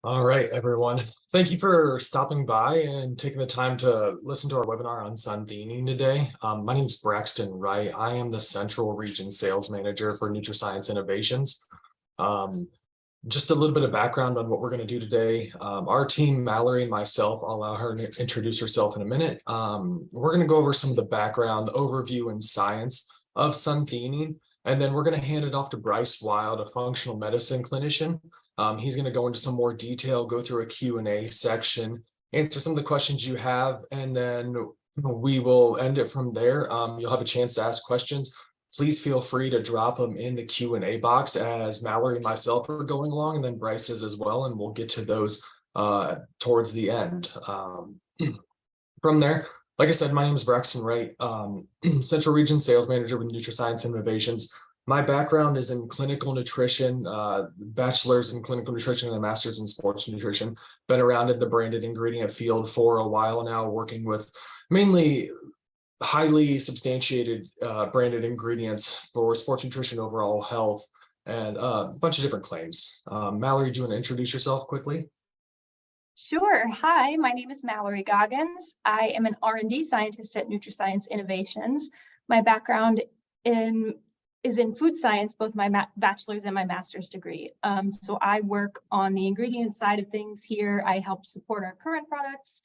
All right, everyone. Thank you for stopping by and taking the time to listen to our webinar on Suntheanine today. My name is Braxton Wright. I am the Central Region Sales Manager for NutraScience Innovations. Just a little bit of background on what we're going to do today. Our team, Mallory and myself, I'll allow her to introduce herself in a minute. We're going to go over some of the background, overview, and science of Suntheanine, and then we're going to hand it off to Bryce Wild, a functional medicine clinician. He's going to go into some more detail, go through a Q&A section, answer some of the questions you have, and then we will end it from there. You'll have a chance to ask questions. Please feel free to drop them in the Q&A box as Mallory and myself are going along, and then Bryce is as well, and we'll get to those towards the end. From there, like I said, my name is Braxton Wright, Central Region Sales Manager with NutraScience Innovations. My background is in clinical nutrition, bachelor's in clinical nutrition and a master's in sports nutrition. Been around in the branded ingredient field for a while now, working with mainly highly substantiated branded ingredients for sports nutrition, overall health, and a bunch of different claims. Mallory, do you want to introduce yourself quickly? Sure. Hi, my name is Mallory Goggans. I am an R&D Scientist at NutraScience Innovations. My background is in food science, both my bachelor's and my master's degree. So I work on the ingredient side of things here. I help support our current products,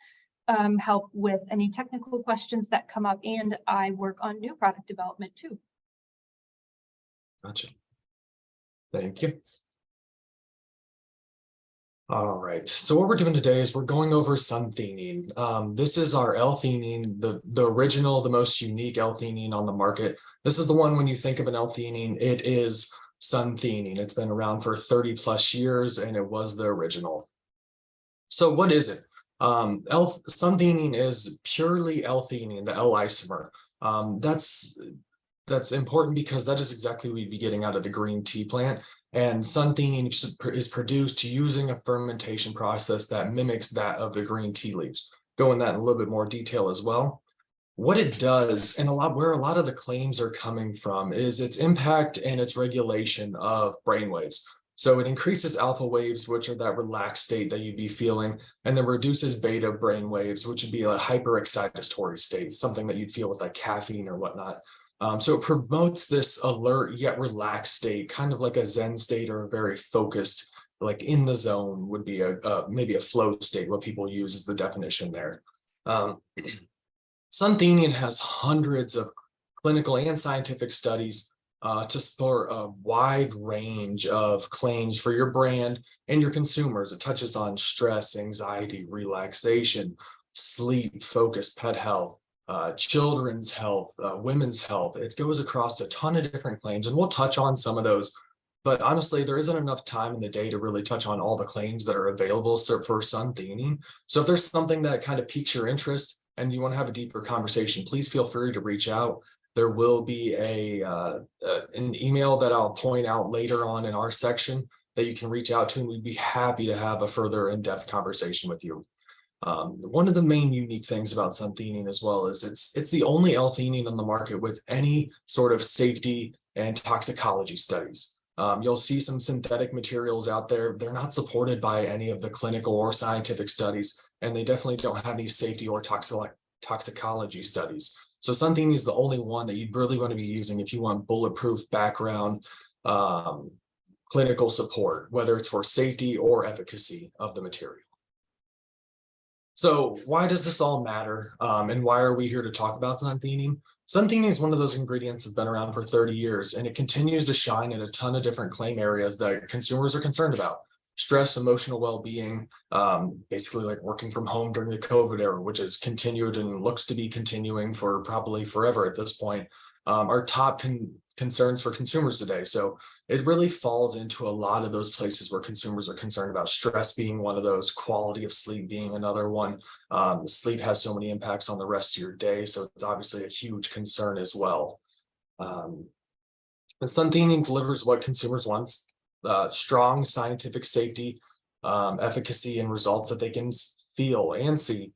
help with any technical questions that come up, and I work on new product development too. Gotcha. Thank you. All right, so what we're doing today is we're going over Suntheanine. This is our L-Theanine, the original, the most unique L-Theanine on the market. This is the one, when you think of an L-Theanine, it is Suntheanine. It's been around for 30 plus years, and it was the original. So what is it? Suntheanine is purely L-Theanine, the L isomer. That's important because that is exactly what we'd be getting out of the green tea plant. And Suntheanine is produced using a fermentation process that mimics that of the green tea leaves. Go in that in a little bit more detail as well. What it does, and where a lot of the claims are coming from, is its impact and its regulation of brainwaves. So it increases alpha waves, which are that relaxed state that you'd be feeling, and then reduces beta brain waves, which would be a hyperexcitatory state, something that you'd feel with like caffeine or whatnot. So it promotes this alert yet relaxed state, kind of like a Zen state or a very focused, like in the zone would be maybe a flow state, what people use as the definition there. Suntheanine has hundreds of clinical and scientific studies to support a wide range of claims for your brand and your consumers. It touches on stress, anxiety, relaxation, sleep, focus, pet health, children's health, women's health. It goes across a ton of different claims, and we'll touch on some of those. But honestly, there isn't enough time in the day to really touch on all the claims that are available for Suntheanine. So if there's something that kind of piques your interest and you want to have a deeper conversation, please feel free to reach out. There will be an email that I'll point out later on in our section that you can reach out to, and we'd be happy to have a further in-depth conversation with you. One of the main unique things about Suntheanine as well is it's the only L-Theanine on the market with any sort of safety and toxicology studies. You'll see some synthetic materials out there. They're not supported by any of the clinical or scientific studies, and they definitely don't have any safety or toxicology studies. So Suntheanine is the only one that you'd really want to be using if you want bulletproof background clinical support, whether it's for safety or efficacy of the material. So why does this all matter, and why are we here to talk about Suntheanine? Suntheanine is one of those ingredients that's been around for 30 years, and it continues to shine in a ton of different claim areas that consumers are concerned about. Stress, emotional well-being, basically like working from home during the COVID era, which has continued and looks to be continuing for probably forever at this point, are top concerns for consumers today. So it really falls into a lot of those places where consumers are concerned about, stress being one of those, quality of sleep being another one. Sleep has so many impacts on the rest of your day, so it's obviously a huge concern as well. And Suntheanine delivers what consumers want, strong scientific safety, efficacy, and results that they can feel and see.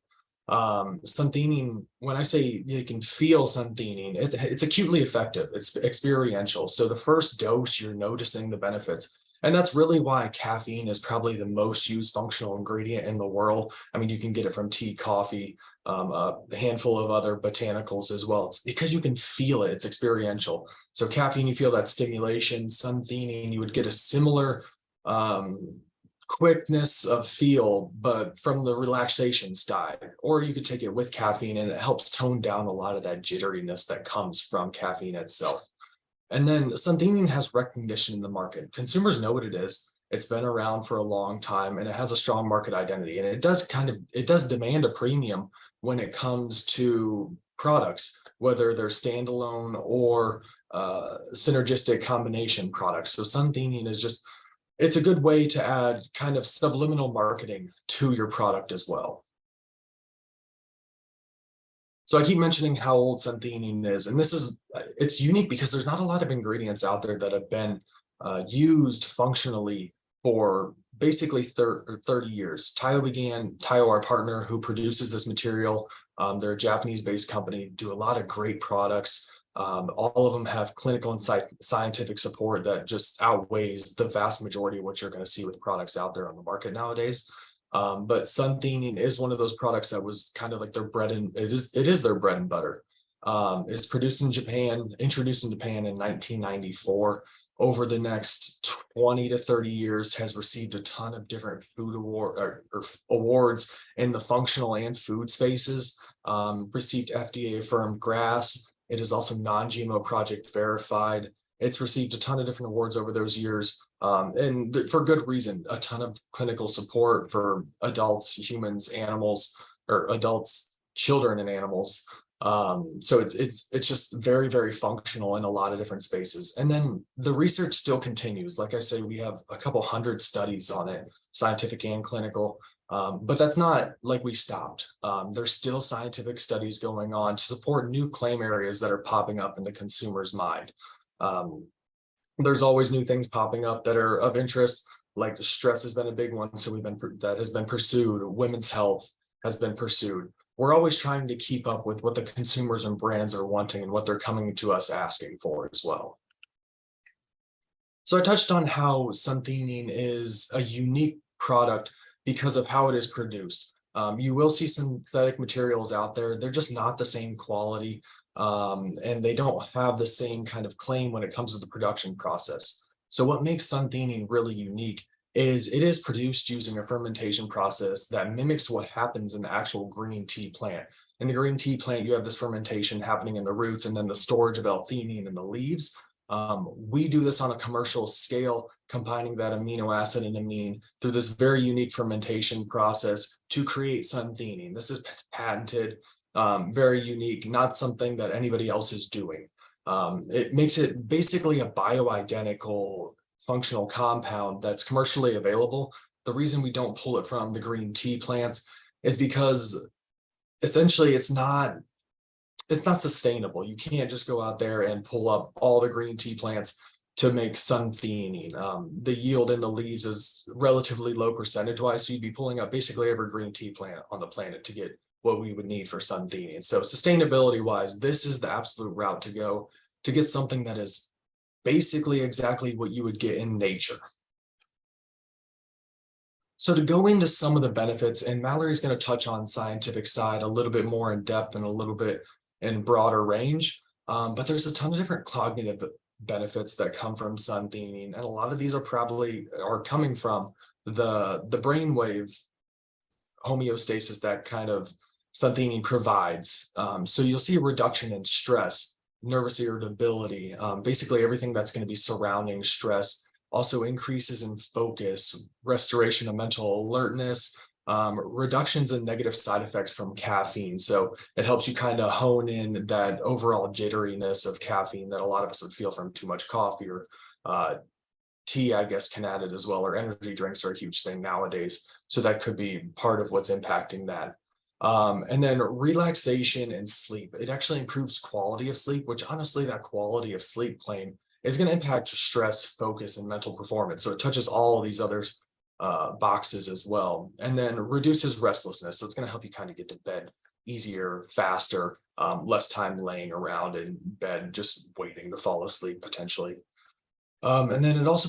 Suntheanine, when I say you can feel Suntheanine, it's acutely effective. It's experiential. So the first dose, you're noticing the benefits. And that's really why caffeine is probably the most used functional ingredient in the world. I mean, you can get it from tea, coffee, a handful of other botanicals as well. It's because you can feel it, it's experiential. So caffeine, you feel that stimulation. Suntheanine, you would get a similar quickness of feel, but from the relaxation side. Or you could take it with caffeine and it helps tone down a lot of that jitteriness that comes from caffeine itself. And then Suntheanine has recognition in the market. Consumers know what it is. It's been around for a long time and it has a strong market identity. And it does demand a premium when it comes to products, whether they're standalone or synergistic combination products. So Suntheanine is just, it's a good way to add kind of subliminal marketing to your product as well. So I keep mentioning how old Suntheanine is, and it's unique because there's not a lot of ingredients out there that have been used functionally for basically 30 years. Tayo, our partner who produces this material, they're a Japanese-based company, do a lot of great products. All of them have clinical and scientific support that just outweighs the vast majority of what you're going to see with products out there on the market nowadays. But Suntheanine is one of those products that was kind of like their bread and it is their bread and butter. It's produced in Japan, introduced in Japan in 1994. Over the next 20 to 30 years, has received a ton of different food awards in the functional and food spaces. Received FDA affirmed GRAS. It is also non-GMO project verified. It's received a ton of different awards over those years, and for good reason. A ton of clinical support for adults, humans, animals, or adults, children, and animals. So it's just very, very functional in a lot of different spaces. And then the research still continues. Like I say, we have a couple hundred studies on it, scientific and clinical. But that's not like we stopped. There's still scientific studies going on to support new claim areas that are popping up in the consumer's mind. There's always new things popping up that are of interest, like stress has been a big one. So that has been pursued. Women's health has been pursued. We're always trying to keep up with what the consumers and brands are wanting and what they're coming to us asking for as well. So I touched on how Suntheanine is a unique product because of how it is produced. You will see synthetic materials out there. They're just not the same quality. And they don't have the same kind of claim when it comes to the production process. So what makes Suntheanine really unique is it is produced using a fermentation process that mimics what happens in the actual green tea plant. In the green tea plant, you have this fermentation happening in the roots and then the storage of L-Theanine in the leaves. We do this on a commercial scale, combining that amino acid and amine through this very unique fermentation process to create Suntheanine. This is patented. Very unique, not something that anybody else is doing. It makes it basically a bioidentical functional compound that's commercially available. The reason we don't pull it from the green tea plants is because essentially it's not sustainable. You can't just go out there and pull up all the green tea plants to make Suntheanine. The yield in the leaves is relatively low percentage-wise, so you'd be pulling up basically every green tea plant on the planet to get what we would need for Suntheanine. So sustainability-wise, this is the absolute route to go to get something that is basically exactly what you would get in nature. So to go into some of the benefits, and Mallory's going to touch on scientific side a little bit more in depth and a little bit in broader range, but there's a ton of different cognitive benefits that come from Suntheanine, and a lot of these are coming from the brainwave homeostasis that kind of Suntheanine provides. So you'll see a reduction in stress, nervous irritability, basically everything that's going to be surrounding stress. Also increases in focus, restoration of mental alertness, reductions in negative side effects from caffeine. So it helps you kind of hone in that overall jitteriness of caffeine that a lot of us would feel from too much coffee, or tea, I guess, can add it as well, or energy drinks are a huge thing nowadays. So that could be part of what's impacting that. And then relaxation and sleep. It actually improves quality of sleep, which honestly, that quality of sleep claim is going to impact stress, focus, and mental performance. So it touches all of these other boxes as well. And then reduces restlessness. So it's going to help you kind of get to bed easier, faster, less time laying around in bed, just waiting to fall asleep potentially. And then it also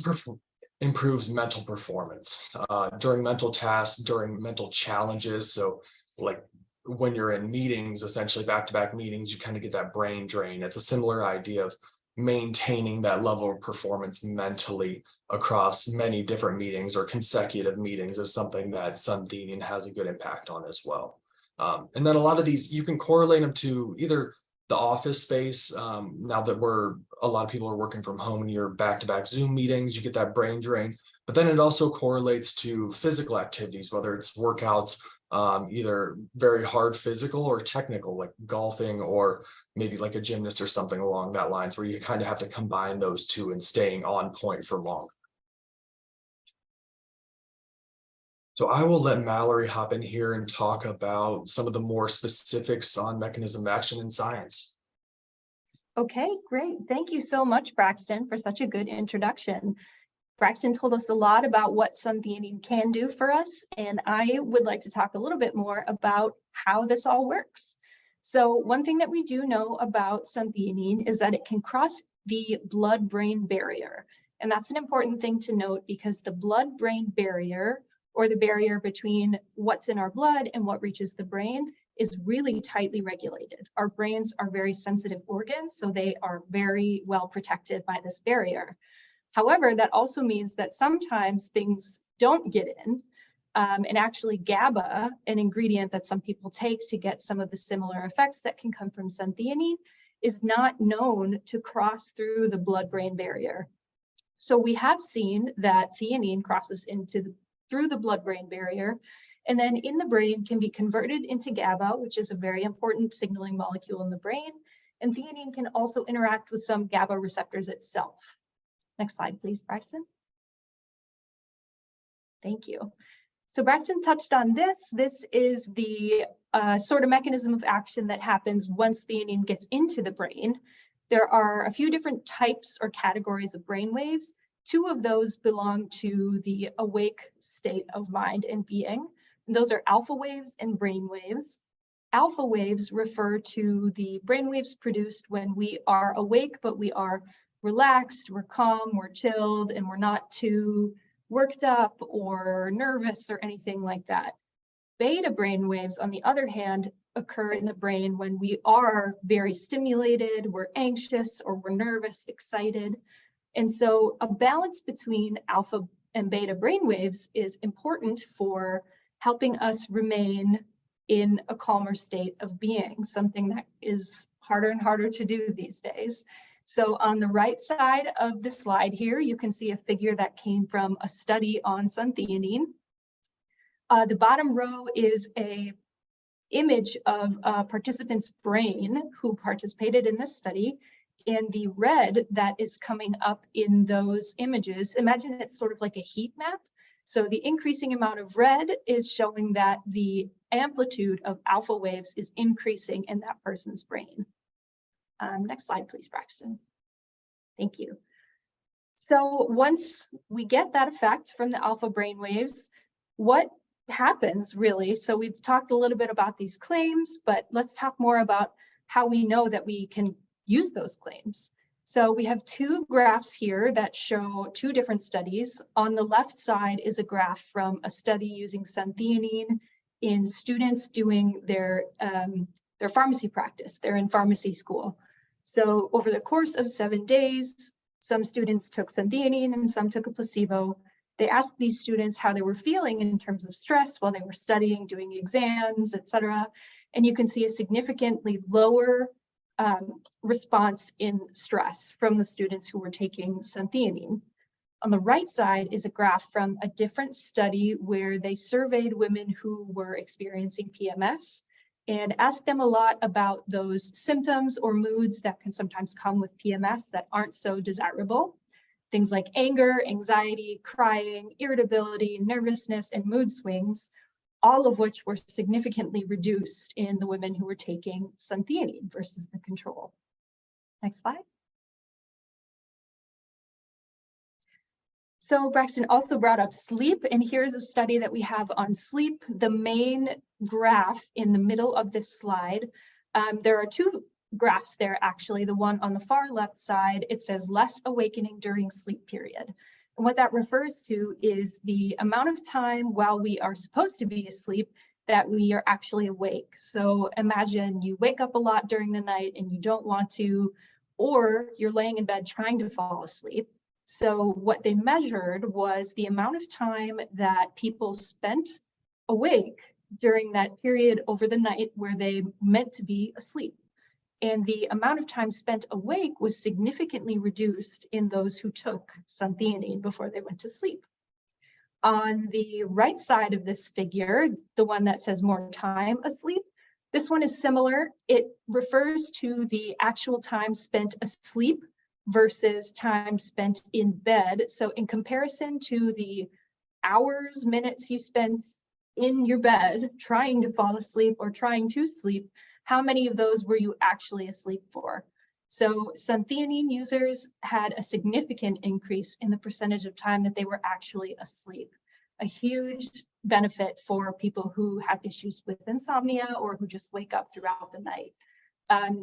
improves mental performance during mental tasks, during mental challenges. So like when you're in meetings, essentially back-to-back meetings, you kind of get that brain drain. It's a similar idea of maintaining that level of performance mentally across many different meetings or consecutive meetings is something that Suntheanine has a good impact on as well. And then a lot of these, you can correlate them to either the office space. Now that a lot of people are working from home and you're back-to-back Zoom meetings, you get that brain drain, but then it also correlates to physical activities, whether it's workouts, either very hard physical or technical, like golfing, or maybe like a gymnast or something along that lines, where you kind of have to combine those two and staying on point for long. So I will let Mallory hop in here and talk about some of the more specifics on mechanism of action in science. Okay, great. Thank you so much, Braxton, for such a good introduction. Braxton told us a lot about what Suntheanine can do for us, and I would like to talk a little bit more about how this all works. So one thing that we do know about Suntheanine is that it can cross the blood-brain barrier. And that's an important thing to note, because the blood-brain barrier, or the barrier between what's in our blood and what reaches the brain, is really tightly regulated. Our brains are very sensitive organs, so they are very well protected by this barrier. However, that also means that sometimes things don't get in, and actually GABA, an ingredient that some people take to get some of the similar effects that can come from Suntheanine, is not known to cross through the blood-brain barrier. So we have seen that theanine crosses through the blood-brain barrier, and then in the brain can be converted into GABA, which is a very important signaling molecule in the brain, and theanine can also interact with some GABA receptors itself. Next slide, please, Braxton. Thank you. So Braxton touched on this. This is the sort of mechanism of action that happens once theanine gets into the brain. There are a few different types or categories of brain waves. Two of those belong to the awake state of mind and being. And those are alpha waves and brain waves. Alpha waves refer to the brain waves produced when we are awake, but we are relaxed, we're calm, we're chilled, and we're not too worked up or nervous or anything like that. Beta brain waves, on the other hand, occur in the brain when we are very stimulated, we're anxious, or we're nervous, excited. And so a balance between alpha and beta brain waves is important for helping us remain in a calmer state of being, something that is harder and harder to do these days. So on the right side of the slide here, you can see a figure that came from a study on Suntheanine. The bottom row is an image of a participant's brain who participated in this study. And the red that is coming up in those images, imagine it's sort of like a heat map. So the increasing amount of red is showing that the amplitude of alpha waves is increasing in that person's brain. Next slide, please, Braxton. Thank you. So once we get that effect from the alpha brain waves, what happens really? So we've talked a little bit about these claims, but let's talk more about how we know that we can use those claims. So we have two graphs here that show two different studies. On the left side is a graph from a study using Suntheanine in students doing their pharmacy practice. They're in pharmacy school. So over the course of 7 days, some students took Suntheanine and some took a placebo. They asked these students how they were feeling in terms of stress while they were studying, doing exams, etc. And you can see a significantly lower response in stress from the students who were taking Suntheanine. On the right side is a graph from a different study where they surveyed women who were experiencing PMS and asked them a lot about those symptoms or moods that can sometimes come with PMS that aren't so desirable. Things like anger, anxiety, crying, irritability, nervousness, and mood swings, all of which were significantly reduced in the women who were taking Suntheanine versus the control. Next slide. So Braxton also brought up sleep, and here's a study that we have on sleep. The main graph in the middle of this slide, there are two graphs there actually. The one on the far left side, it says less awakening during sleep period. And what that refers to is the amount of time while we are supposed to be asleep that we are actually awake. So imagine you wake up a lot during the night and you don't want to, or you're laying in bed trying to fall asleep. So what they measured was the amount of time that people spent awake during that period over the night where they meant to be asleep. And the amount of time spent awake was significantly reduced in those who took Suntheanine before they went to sleep. On the right side of this figure, the one that says more time asleep, this one is similar. It refers to the actual time spent asleep versus time spent in bed. So in comparison to the hours, minutes you spent in your bed trying to fall asleep or trying to sleep, how many of those were you actually asleep for? So Suntheanine users had a significant increase in the percentage of time that they were actually asleep. A huge benefit for people who have issues with insomnia or who just wake up throughout the night.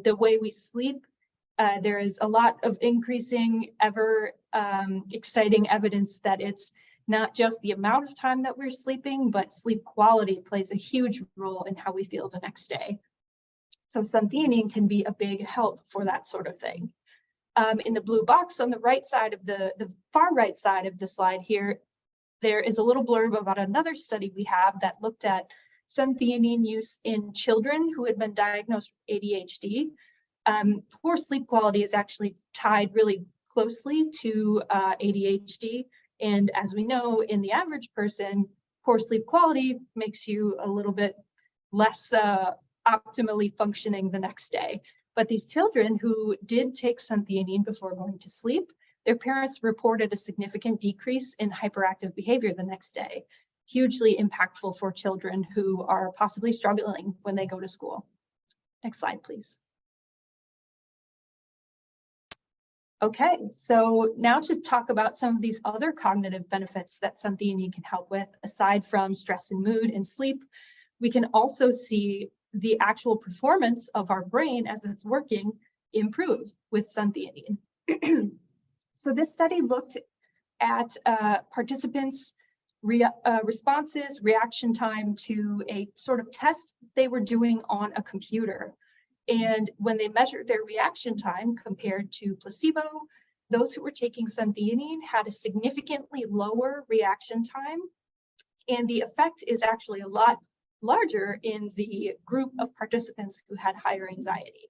The way we sleep, there is a lot of increasing, ever exciting evidence that it's not just the amount of time that we're sleeping, but sleep quality plays a huge role in how we feel the next day. So Suntheanine can be a big help for that sort of thing. In the blue box on the right side of the far right side of the slide here, there is a little blurb about another study we have that looked at Suntheanine use in children who had been diagnosed with ADHD. Poor sleep quality is actually tied really closely to ADHD. And as we know, in the average person, poor sleep quality makes you a little bit less optimally functioning the next day. But these children who did take Suntheanine before going to sleep, their parents reported a significant decrease in hyperactive behavior the next day. Hugely impactful for children who are possibly struggling when they go to school. Next slide, please. Okay, so now to talk about some of these other cognitive benefits that Suntheanine can help with, aside from stress and mood and sleep, we can also see the actual performance of our brain as it's working improve with Suntheanine. So this study looked at participants' responses, reaction time to a sort of test they were doing on a computer. And when they measured their reaction time compared to placebo, those who were taking Suntheanine had a significantly lower reaction time. And the effect is actually a lot larger in the group of participants who had higher anxiety.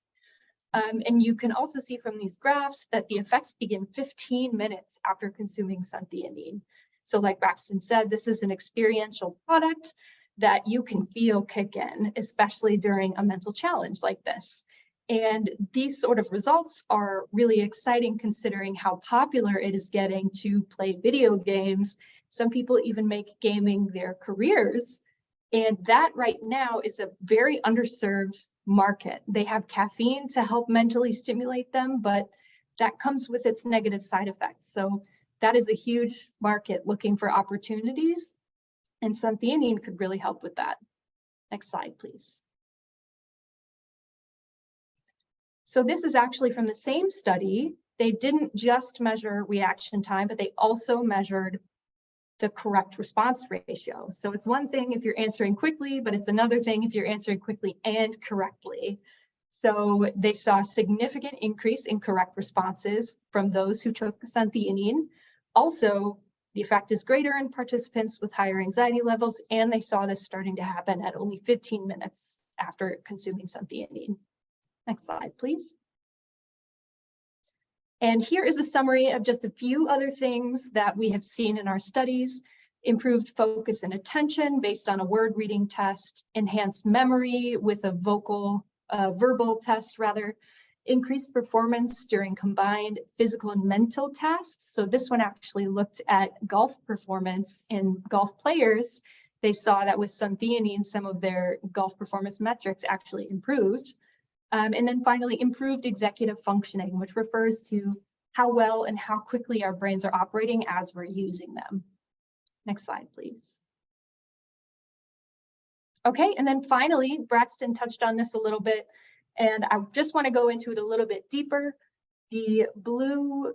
And you can also see from these graphs that the effects begin 15 minutes after consuming Suntheanine. So like Braxton said, this is an experiential product that you can feel kick in, especially during a mental challenge like this. And these sort of results are really exciting considering how popular it is getting to play video games. Some people even make gaming their careers. And that right now is a very underserved market. They have caffeine to help mentally stimulate them, but that comes with its negative side effects. So that is a huge market looking for opportunities, and Suntheanine could really help with that. Next slide, please. So this is actually from the same study. They didn't just measure reaction time, but they also measured the correct response ratio. So it's one thing if you're answering quickly, but it's another thing if you're answering quickly and correctly. So they saw a significant increase in correct responses from those who took Suntheanine. Also, the effect is greater in participants with higher anxiety levels, and they saw this starting to happen at only 15 minutes after consuming Suntheanine. Next slide, please. And here is a summary of just a few other things that we have seen in our studies: improved focus and attention based on a word reading test, enhanced memory with a verbal test rather, increased performance during combined physical and mental tasks. So this one actually looked at golf performance in golf players. They saw that with Suntheanine, some of their golf performance metrics actually improved. And then finally, improved executive functioning, which refers to how well and how quickly our brains are operating as we're using them. Next slide, please. Okay, and then finally, Braxton touched on this a little bit, and I just want to go into it a little bit deeper. The blue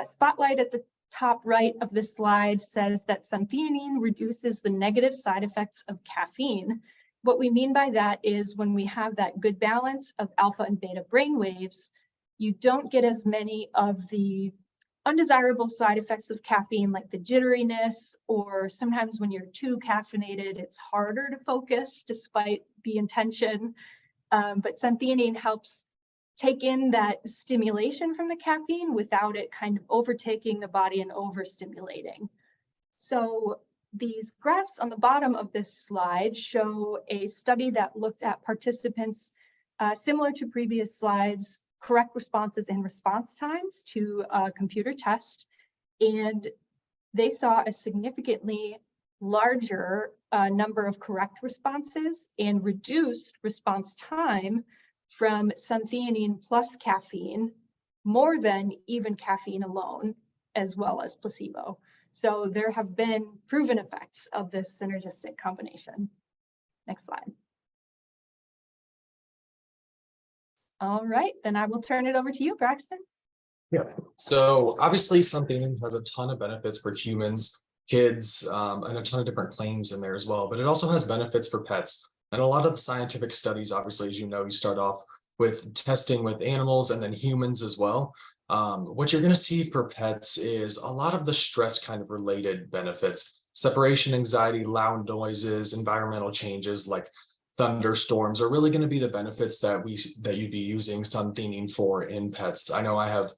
spotlight at the top right of this slide says that suntheanine reduces the negative side effects of caffeine. What we mean by that is when we have that good balance of alpha and beta brain waves, you don't get as many of the undesirable side effects of caffeine, like the jitteriness, or sometimes when you're too caffeinated, it's harder to focus despite the intention. But suntheanine helps take in that stimulation from the caffeine without it kind of overtaking the body and overstimulating. So these graphs on the bottom of this slide show a study that looked at participants, similar to previous slides, correct responses and response times to a computer test. And they saw a significantly larger number of correct responses and reduced response time from suntheanine plus caffeine, more than even caffeine alone, as well as placebo. So there have been proven effects of this synergistic combination. Next slide. All right, then I will turn it over to you, Braxton. Yeah, so obviously suntheanine has a ton of benefits for humans, kids, and a ton of different claims in there as well, but it also has benefits for pets. And a lot of the scientific studies, obviously, as you know, you start off with testing with animals and then humans as well. What you're going to see for pets is a lot of the stress kind of related benefits, separation anxiety, loud noises, environmental changes like thunderstorms are really going to be the benefits that you'd be using suntheanine for in pets. I know I have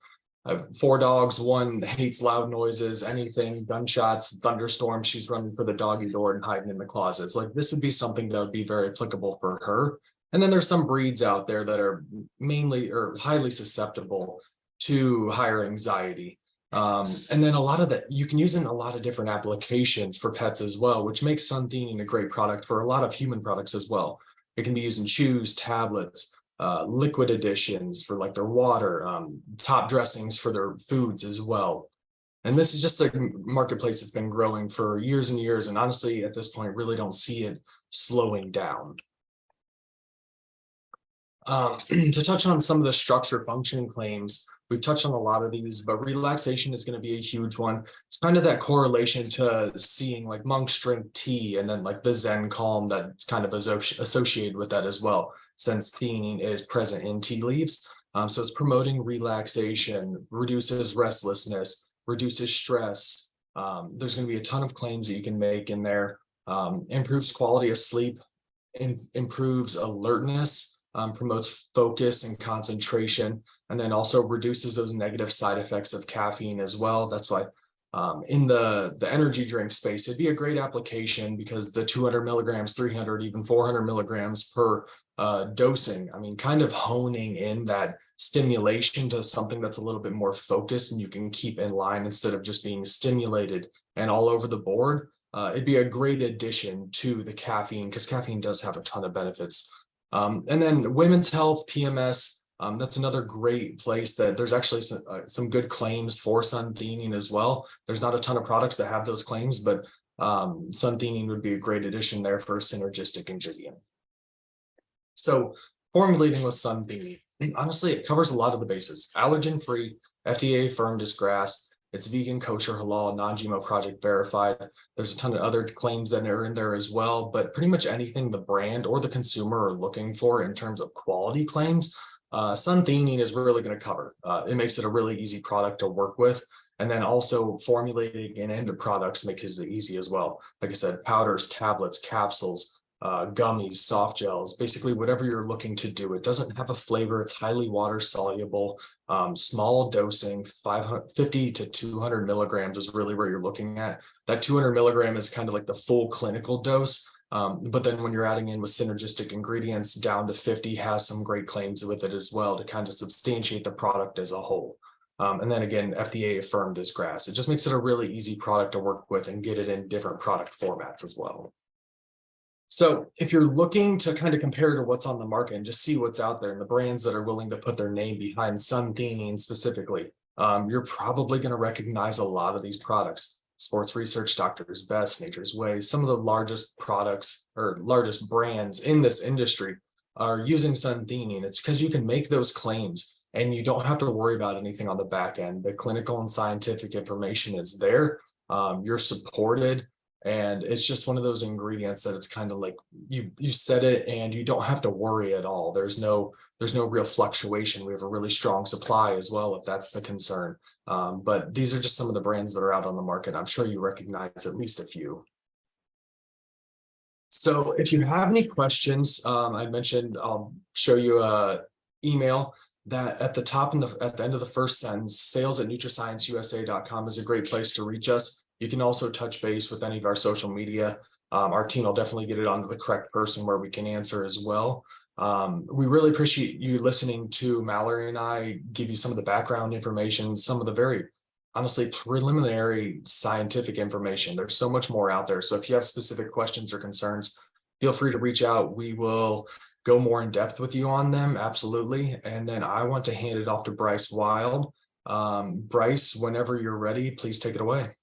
4 dogs. One hates loud noises, anything, gunshots, thunderstorms. She's running for the doggy door and hiding in the closets. Like this would be something that would be very applicable for her. And then there's some breeds out there that are mainly or highly susceptible to higher anxiety. And then a lot of that you can use in a lot of different applications for pets as well, which makes suntheanine a great product for a lot of human products as well. It can be used in chews, tablets, liquid additions for like their water, top dressings for their foods as well. And this is just a marketplace that's been growing for years and years. And honestly, at this point, really don't see it slowing down. To touch on some of the structure function claims, we've touched on a lot of these, but relaxation is going to be a huge one. It's kind of that correlation to seeing like monks drink tea and then like the Zen calm that's kind of associated with that as well, since theanine is present in tea leaves. So it's promoting relaxation, reduces restlessness, reduces stress. There's going to be a ton of claims that you can make in there. Improves quality of sleep, improves alertness, promotes focus and concentration, and then also reduces those negative side effects of caffeine as well. That's why in the energy drink space, it'd be a great application because the 200 milligrams, 300, even 400 milligrams per dosing, I mean, kind of honing in that stimulation to something that's a little bit more focused and you can keep in line instead of just being stimulated and all over the board. It'd be a great addition to the caffeine because caffeine does have a ton of benefits. And then women's health, PMS, that's another great place that there's actually some good claims for suntheanine as well. There's not a ton of products that have those claims, but suntheanine would be a great addition there for a synergistic ingredient. So formulating with suntheanine, honestly, it covers a lot of the bases. Allergen-free, FDA affirmed as GRAS. It's vegan, kosher, halal, non-GMO project verified. There's a ton of other claims that are in there as well, but pretty much anything the brand or the consumer are looking for in terms of quality claims, suntheanine is really going to cover. It makes it a really easy product to work with. And then also formulating it into products makes it easy as well. Like I said, powders, tablets, capsules, gummies, soft gels, basically whatever you're looking to do. It doesn't have a flavor. It's highly water soluble, small dosing, 50 to 200 milligrams is really where you're looking at. That 200 milligram is kind of like the full clinical dose. But then when you're adding in with synergistic ingredients, down to 50 has some great claims with it as well to kind of substantiate the product as a whole. And then again, FDA affirmed as GRAS. It just makes it a really easy product to work with and get it in different product formats as well. So if you're looking to kind of compare to what's on the market and just see what's out there and the brands that are willing to put their name behind suntheanine specifically, you're probably going to recognize a lot of these products. Sports Research, Doctor's Best, Nature's Way, some of the largest products or largest brands in this industry are using suntheanine. It's because you can make those claims and you don't have to worry about anything on the back end. The clinical and scientific information is there. You're supported, and it's just one of those ingredients that it's kind of like you set it and you don't have to worry at all. There's no real fluctuation. We have a really strong supply as well, if that's the concern. But these are just some of the brands that are out on the market. I'm sure you recognize at least a few. So if you have any questions, I mentioned I'll show you a email that at the top and at the end of the first sentence, sales@nutriscienceusa.com is a great place to reach us. You can also touch base with any of our social media. Our team will definitely get it onto the correct person where we can answer as well. We really appreciate you listening to Mallory and I give you some of the background information, some of the very honestly preliminary scientific information. There's so much more out there. So if you have specific questions or concerns, feel free to reach out. We will go more in depth with you on them. Absolutely. And then I want to hand it off to Bryce Wild. Bryce, whenever you're ready, please take it away.